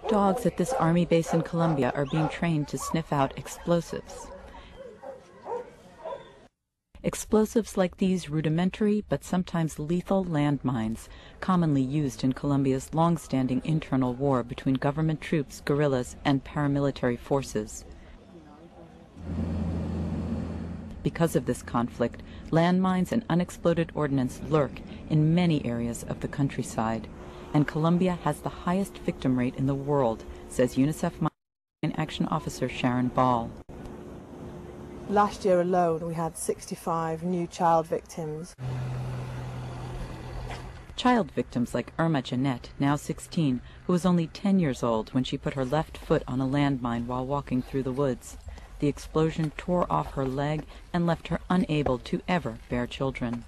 Dogs at this army base in Colombia are being trained to sniff out explosives. Explosives like these rudimentary but sometimes lethal landmines, commonly used in Colombia's long-standing internal war between government troops, guerrillas, and paramilitary forces. Because of this conflict, landmines and unexploded ordnance lurk in many areas of the countryside, and Colombia has the highest victim rate in the world, says UNICEF Mine Action Officer Sharon Ball. Last year alone, we had 65 new child victims. Child victims like Irma Jeanette, now 16, who was only 10 years old when she put her left foot on a landmine while walking through the woods. The explosion tore off her leg and left her unable to ever bear children.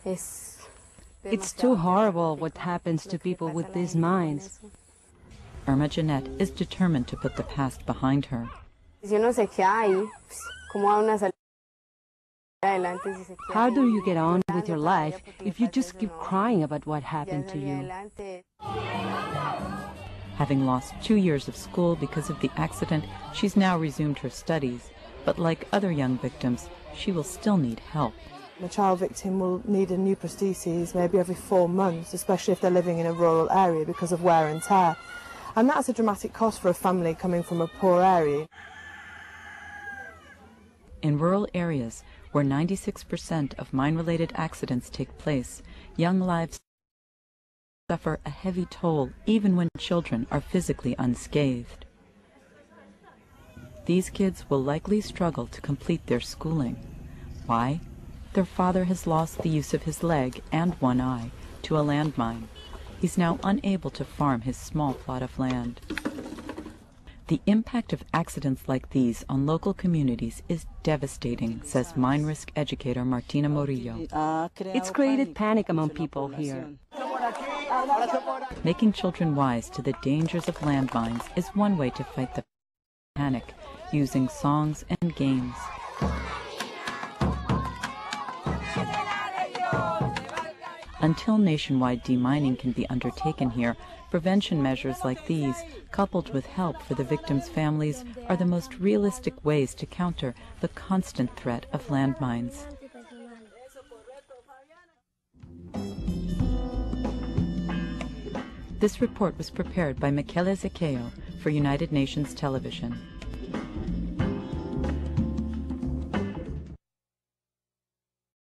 It's too horrible what happens to people with these mines. Irma Jeanette is determined to put the past behind her. How do you get on with your life if you just keep crying about what happened to you? Having lost 2 years of school because of the accident, she's now resumed her studies. But like other young victims, she will still need help. A child victim will need a new prosthesis maybe every 4 months, especially if they're living in a rural area because of wear and tear. And that's a dramatic cost for a family coming from a poor area. In rural areas, where 96% of mine-related accidents take place, young lives suffer a heavy toll even when children are physically unscathed. These kids will likely struggle to complete their schooling. Why? Their father has lost the use of his leg and one eye to a landmine. He's now unable to farm his small plot of land. The impact of accidents like these on local communities is devastating, says mine risk educator Martina Morillo. It's created panic among people here. Making children wise to the dangers of landmines is one way to fight the panic, using songs and games. Until nationwide demining can be undertaken here, prevention measures like these, coupled with help for the victims' families, are the most realistic ways to counter the constant threat of landmines. This report was prepared by Michele Zaccheo for United Nations Television.